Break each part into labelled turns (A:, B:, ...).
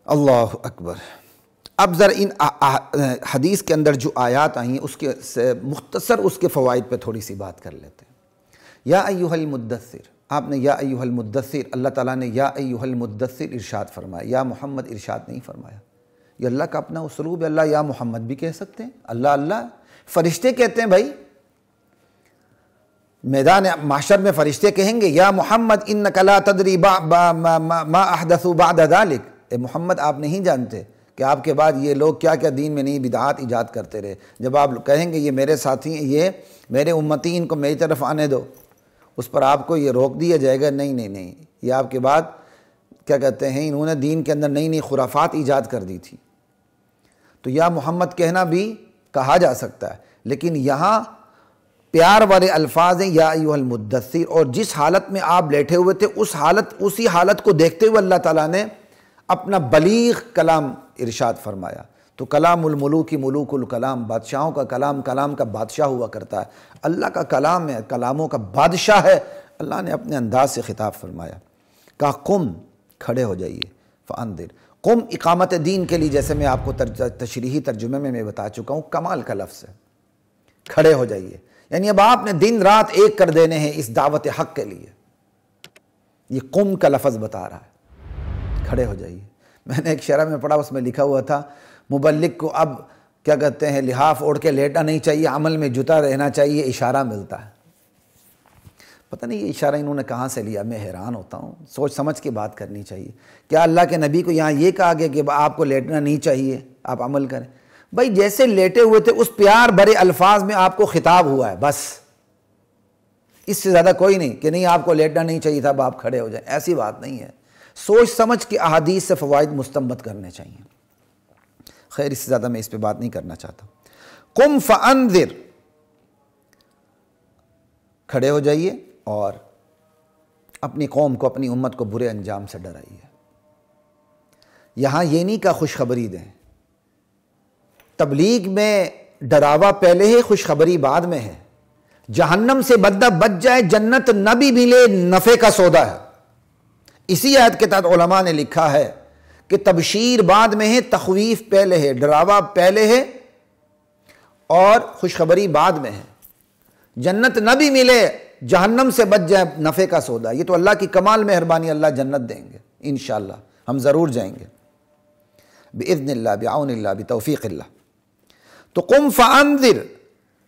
A: اللہ اکبر۔ اب ذرا ان حدیث کے اندر جو آیات آئی ہیں اس کے سے مختصر اس کے فوائد پہ تھوڑی سی بات کر لیتے ہیں۔ یا ایھا المدثر، آپ نے یا ایھا المدثر، اللہ تعالیٰ نے یا ایھا المدثر ارشاد فرمایا، یا محمد ارشاد نہیں فرمایا۔ یہ اللہ کا اپنا اسلوب ہے، اللہ یا محمد بھی کہہ سکتے ہیں، اللہ فرشتے کہتے ہیں بھائی، میدان محشر میں فرشتے کہیں گے یا محمد انک لا تدری ما احدثوا بعد ذلک، اے محمد آپ نہیں جانتے کہ آپ کے بعد یہ لوگ کیا کیا دین میں نئی بدعات ایجاد کرتے رہے۔ جب آپ کہیں گے یہ میرے ساتھی ہیں، یہ میرے امتی، ان کو میری طرف آنے دو، اس پر آپ کو یہ روک دیا جائے گا، نہیں، یہ آپ کے بعد کیا کہتے ہیں، انہوں نے دین کے اندر نئی خرافات ایجاد کر دی تھی۔ تو یا محمد کہنا بھی کہا جا سکتا ہے، لیکن یہاں پیار والے الفاظ ہیں یا ایھا المدثر، اور جس حالت میں آپ لیٹے ہوئے تھے اسی حالت کو دیکھتے ہوئے اللہ تعالیٰ نے اپنا بلیغ کلام ارشاد فرمایا۔ تو کلام الملوک ملوک الکلام، بادشاہوں کا کلام کلام کا بادشاہ ہوا کرتا ہے، اللہ کا کلام ہے، کلاموں کا بادشاہ ہے۔ اللہ نے اپنے انداز سے خطاب فرمایا، کہا قم، کھڑے ہو جائیے، فانذر، قم اقامت دین کے لیے، جیسے میں آپ کو تشریحی ترجمے میں بتا چکا ہوں، کمال کا لفظ ہے، کھڑے ہو جائیے، یعنی اب آپ نے دن رات ایک کر دینے ہیں اس دعوت حق کے لیے۔ یہ قم کا لفظ بتا رہا ہے، کھڑے ہو جائیے۔ میں نے ایک شرح میں پڑھا، اس میں لکھا ہوا تھا مبلغ کو اب کیا کہتے ہیں، لحاف اوڑھ کے لیٹنا نہیں چاہیے، عمل میں جتا رہنا چاہیے، اشارہ ملتا ہے۔ پتہ نہیں یہ اشارہ انہوں نے کہاں سے لیا، میں حیران ہوتا ہوں۔ سوچ سمجھ کے بات کرنی چاہیے۔ کیا اللہ کے نبی کو یہاں یہ کہا گیا کہ آپ کو لیٹنا نہیں چاہیے، آپ عمل کریں؟ بھائی جیسے لیٹے ہوئے تھے اس پیار بھرے الفاظ میں آپ کو خطاب ہوا ہے، بس اس سے زیادہ کوئی نہیں کہ نہیں آپ کو لیٹنا نہیں چاہیے تھا، اب آپ کھڑے ہو جائیں، ایسی بات نہیں ہے۔ سوچ سمجھ کے احادیث سے فوائد مستنبط کرنے چاہیے۔ خیر، اس سے زیادہ میں اس پہ بات نہیں کرنا چاہتا۔ قم فانذر، کھڑے ہو جائیے اور اپنی قوم کو، اپنی امت کو برے انجام سے ڈرائیے۔ یہاں یہ نہیں کہ خوشخبری دیں، تبلیغ میں ڈراوا پہلے ہے، خوشخبری بعد میں ہے۔ جہنم سے بندہ بچ جائے، جنت نہ بھی ملے، نفع کا سودا ہے۔ اسی آیت کے تحت علماء نے لکھا ہے کہ تبشیر بعد میں ہے، تخویف پہلے ہے، ڈراوا پہلے ہے اور خوشخبری بعد میں ہے۔ جنت نہ بھی ملے، جہنم سے بچ جائے، نفع کا سودا۔ یہ تو اللہ کی کمال مہربانی، اللہ جنت دیں گے انشاءاللہ، ہم ضرور جائیں گے بإذن اللہ، بعون اللہ، بتوفیق اللہ۔ تو قم فانذر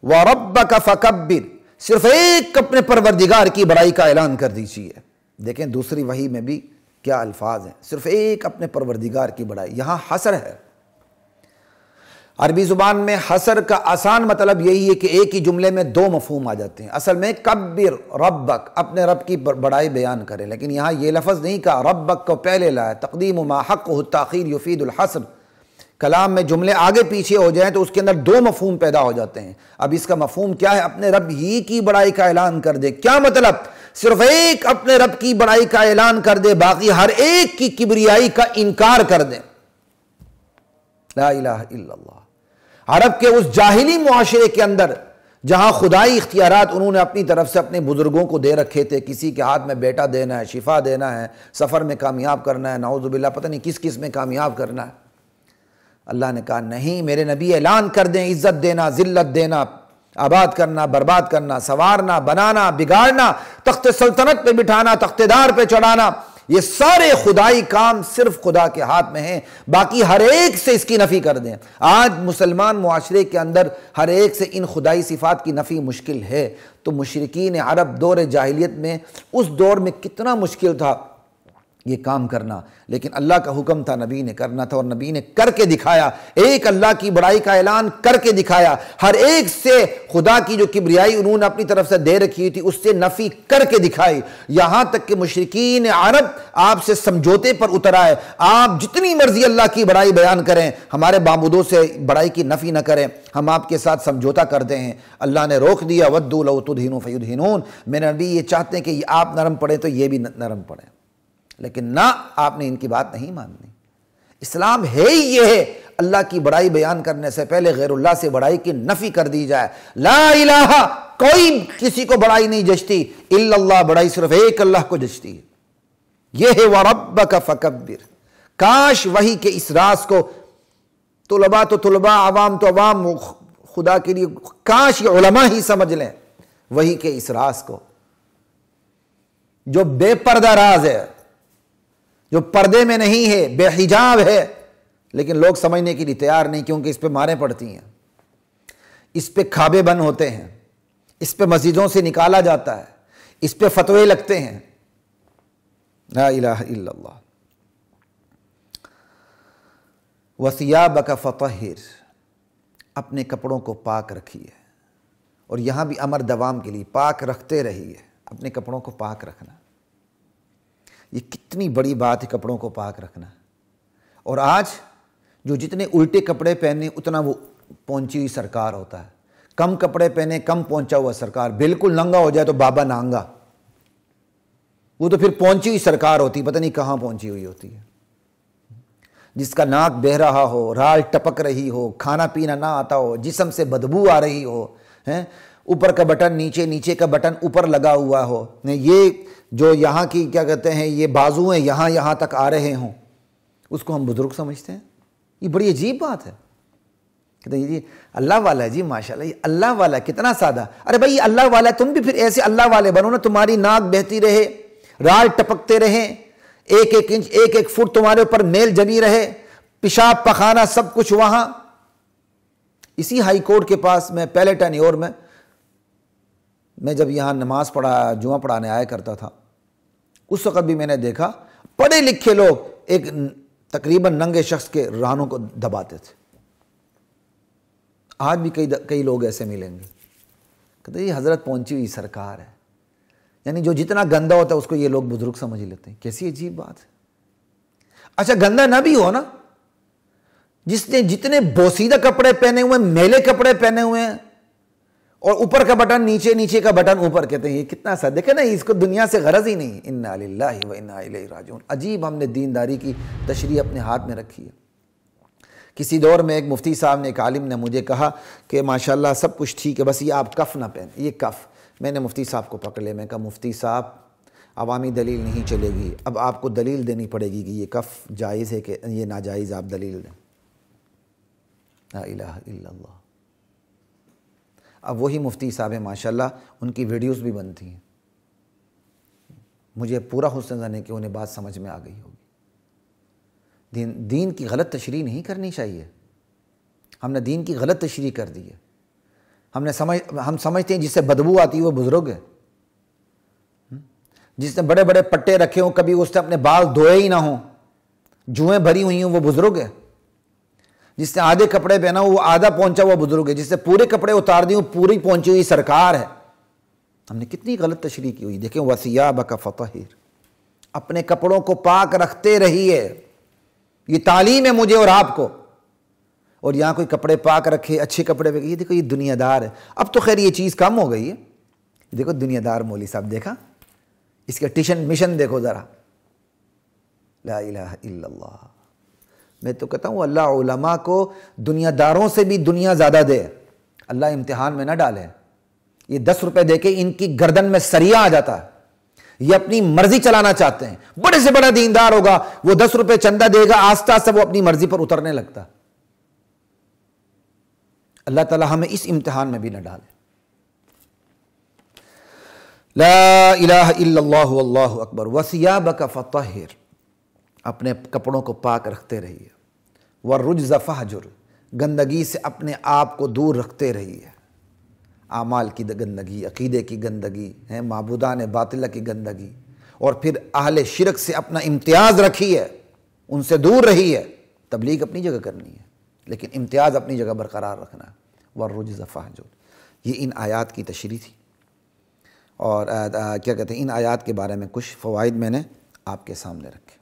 A: وربک فکبر، صرف ایک اپنے پروردگار کی بڑائی کا اعلان کر دیجیے۔ دیکھیں دوسری وحی میں بھی کیا الفاظ ہیں، صرف ایک اپنے پروردگار کی بڑائی۔ یہاں حصر ہے۔ عربی زبان میں حصر کا آسان مطلب یہی ہے کہ ایک ہی جملے میں دو مفہوم آ جاتے ہیں۔ اصل میں کبر ربک، اپنے رب کی بڑائی بیان کرے، لیکن یہاں یہ لفظ نہیں کہا، ربک کو پہلے لائے، تقدیم ما حقہ التاخیر یفید الحصر۔ کلام میں جملے آگے پیچھے ہو جائیں تو اس کے اندر دو مفہوم پیدا ہو جاتے ہیں۔ اب اس کا مفہوم کیا ہے؟ اپنے رب ہی کی بڑائی کا اعلان کر دے۔ کیا مطلب؟ صرف ایک اپنے رب کی بڑائی کا اعلان کر دے، باقی ہر ایک کی کبریائی کا انکار کر دے۔ لا الہ الا اللہ۔ عرب کے اس جاہلی معاشرے کے اندر جہاں خدائی اختیارات انہوں نے اپنی طرف سے اپنے بزرگوں کو دے رکھے تھے، کسی کے ہاتھ میں بیٹا دینا ہے، شفا دینا ہے، سفر میں کامیاب کرنا ہے، نعوذ باللہ پتہ نہیں کس کس میں کامیاب کرنا ہے، اللہ نے کہا نہیں، میرے نبی اعلان کر دیں، عزت دینا، ذلت دینا، آباد کرنا، برباد کرنا، سنوارنا، بنانا، بگاڑنا، تخت سلطنت پہ بٹھانا، تخت دار پہ چڑھانا، یہ سارے خدائی کام صرف خدا کے ہاتھ میں ہیں، باقی ہر ایک سے اس کی نفی کر دیں۔ آج مسلمان معاشرے کے اندر ہر ایک سے ان خدائی صفات کی نفی مشکل ہے، تو مشرکین عرب دور جاہلیت میں اس دور میں کتنا مشکل تھا یہ کام کرنا، لیکن اللہ کا حکم تھا، نبی نے کرنا تھا، اور نبی نے کر کے دکھایا۔ ایک اللہ کی بڑائی کا اعلان کر کے دکھایا، ہر ایک سے خدا کی جو کبریائی انہوں نے اپنی طرف سے دے رکھی تھی اس سے نفی کر کے دکھائی، یہاں تک کہ مشرکین عرب آپ سے سمجھوتے پر اتر آئے۔ آپ جتنی مرضی اللہ کی بڑائی بیان کریں، ہمارے معبودوں سے بڑائی کی نفی نہ کریں، ہم آپ کے ساتھ سمجھوتا کرتے ہیں۔ اللہ نے روک دیا، وَدُّوا لَوْ تُدْهِنُوا فَيُدْهِنُونَ، میرے نبی یہ چاہتے ہیں کہ آپ نرم پڑیں تو یہ بھی نرم پڑیں، لیکن نہ، آپ نے ان کی بات نہیں ماننی۔ اسلام ہے ہی یہ ہے، اللہ کی بڑائی بیان کرنے سے پہلے غیر اللہ سے بڑائی کی نفی کر دی جائے۔ لا الہ، کوئی کسی کو بڑائی نہیں جچتی، الا اللہ، بڑائی صرف ایک اللہ کو جچتی ہے۔ یہ ہے وَرَبَّكَ فَكَبِّرْ، کاش وحی کے اس راز کو طلباء تو طلباء، عوام تو عوام، خدا کے لیے کاش یہ علماء ہی سمجھ لیں وحی کے اس راز کو، جو بے پردہ راز ہے، جو پردے میں نہیں ہے، بے حجاب ہے، لیکن لوگ سمجھنے کے لیے تیار نہیں، کیونکہ اس پہ ماریں پڑتی ہیں، اس پہ کھابے بند ہوتے ہیں، اس پہ مسجدوں سے نکالا جاتا ہے، اس پہ فتوے لگتے ہیں۔ لا الہ الا اللہ۔ وَثِيَابَكَ فَطَهِّرْ، اپنے کپڑوں کو پاک رکھیے، اور یہاں بھی امر دوام کے لیے پاک رکھتے رہیے، اپنے کپڑوں کو پاک رکھنا۔ یہ کتنی بڑی بات ہے کپڑوں کو پاک رکھنا۔ اور آج جو جتنے الٹے کپڑے پہنے اتنا وہ پہنچی ہوئی سرکار ہوتا ہے، کم کپڑے پہنے کم پہنچا ہوا سرکار، بالکل ننگا ہو جائے تو بابا نانگا، وہ تو پھر پہنچی ہوئی سرکار ہوتی، پتہ نہیں کہاں پہنچی ہوئی ہوتی ہے۔ جس کا ناک بہہ رہا ہو، رال ٹپک رہی ہو، کھانا پینا نہ آتا ہو، جسم سے بدبو آ رہی ہو، اوپر کا بٹن نیچے، نیچے کا بٹن اوپر لگا ہوا ہو، یہ جو یہاں کی کیا کہتے ہیں یہ بازو ہیں یہاں تک آ رہے ہوں، اس کو ہم بزرگ سمجھتے ہیں۔ یہ بڑی عجیب بات ہے۔ کہتے ہیں جی اللہ والا ہے، جی ماشاءاللہ یہ اللہ والا ہے، کتنا سادہ۔ ارے بھائی اللہ والا ہے، تم بھی پھر ایسے اللہ والے بنو نا، تمہاری ناک بہتی رہے، رال ٹپکتے رہیں، ایک ایک انچ ایک ایک فٹ تمہارے اوپر میل جمی رہے، پیشاب پخانہ سب کچھ وہاں۔ اسی ہائی کورٹ کے پاس میں پہلے ٹینیور میں جب یہاں نماز جمعہ پڑھانے آیا کرتا تھا، اس وقت بھی میں نے دیکھا پڑھے لکھے لوگ ایک تقریباً ننگے شخص کے رانوں کو دباتے تھے۔ آج بھی کئی لوگ ایسے ملیں گے، کہتے ہیں یہ حضرت پہنچی ہوئی سرکار ہے، یعنی جو جتنا گندا ہوتا ہے اس کو یہ لوگ بزرگ سمجھ لیتے ہیں۔ کیسی عجیب بات ہے۔ اچھا گندا نہ بھی ہو نا، جس نے جتنے بوسیدہ کپڑے پہنے ہوئے، میلے کپڑے پہنے ہوئے ہیں، اور اوپر کا بٹن نیچے، نیچے کا بٹن اوپر، کہتے ہیں یہ کتنا سا، دیکھیں نا اس کو دنیا سے غرض ہی نہیں۔ انا للہ و انا الیہ راجعون۔ عجیب ہم نے دینداری کی تشریح اپنے ہاتھ میں رکھی ہے۔ کسی دور میں ایک مفتی صاحب نے، ایک عالم نے مجھے کہا کہ ماشاءاللہ سب کچھ ٹھیک ہے، بس یہ آپ کف نہ پہنیں، یہ کف۔ میں نے مفتی صاحب کو پکڑ لیا، میں کہا مفتی صاحب عوامی دلیل نہیں چلے گی، اب آپ کو دلیل دینی پڑے گی کہ یہ کف جائز ہے کہ یہ ناجائز، آپ دلیل دیں۔ لا الہ الا اللہ۔ اب وہی مفتی صاحب ہیں ماشاءاللہ، ان کی ویڈیوز بھی بنتی ہیں، مجھے پورا حسن ظن ہے کہ انہیں بات سمجھ میں آ گئی ہوگی۔ دین کی غلط تشریح نہیں کرنی چاہیے۔ ہم نے دین کی غلط تشریح کر دی ہے۔ ہم سمجھتے ہیں جس سے بدبو آتی ہے وہ بزرگ ہے، جس نے بڑے بڑے پٹے رکھے ہوں، کبھی اس نے اپنے بال دھوئے ہی نہ ہوں، جوئیں بھری ہوئی ہوں، وہ بزرگ ہے۔ جس نے آدھے کپڑے پہنا ہو وہ آدھا پہنچا ہوا بزرگ ہے، جس نے پورے کپڑے اتار دیے پوری پہنچی ہوئی سرکار ہے۔ ہم نے کتنی غلط تشریح کی ہوئی۔ دیکھیں وَثِيَابَكَ فَطَهِّرْ، اپنے کپڑوں کو پاک رکھتے رہیے، یہ تعلیم ہے مجھے اور آپ کو۔ اور یہاں کوئی کپڑے پاک رکھے، اچھے کپڑے پہ، یہ دیکھو یہ دنیا دار ہے۔ اب تو خیر یہ چیز کم ہو گئی ہے، دیکھو دنیا دار مولوی صاحب، دیکھا اس کے ٹیشن مشن دیکھو ذرا۔ لا الہ الا اللہ۔ میں تو کہتا ہوں اللہ علماء کو دنیا داروں سے بھی دنیا زیادہ دے، اللہ امتحان میں نہ ڈالے۔ یہ 10 روپے دے کے ان کی گردن میں سریا آ جاتا ہے، یہ اپنی مرضی چلانا چاہتے ہیں۔ بڑے سے بڑا دیندار ہوگا، وہ 10 روپے چندہ دے گا، آہستہ آہستہ وہ اپنی مرضی پر اترنے لگتا۔ اللہ تعالی ہمیں اس امتحان میں بھی نہ ڈالے۔ لا الہ الا اللہ واللہ اکبر۔ وَثِيَابَكَ فَطَهِّرْ، اپنے کپڑوں کو پاک رکھتے رہیے۔ وَالرُّجْزَ فَاهْجُرْ، گندگی سے اپنے آپ کو دور رکھتے رہیے۔ اعمال کی گندگی، عقیدے کی گندگی ہے، معبودان باطلہ کی گندگی، اور پھر اہل شرک سے اپنا امتیاز رکھیے، ان سے دور رہیے۔ تبلیغ اپنی جگہ کرنی ہے، لیکن امتیاز اپنی جگہ برقرار رکھنا ہے۔ وَالرُّجْزَ فَاهْجُرْ، یہ ان آیات کی تشریح تھی، اور کیا کہتے ہیں ان آیات کے بارے میں کچھ فوائد میں نے آپ کے سامنے رکھے۔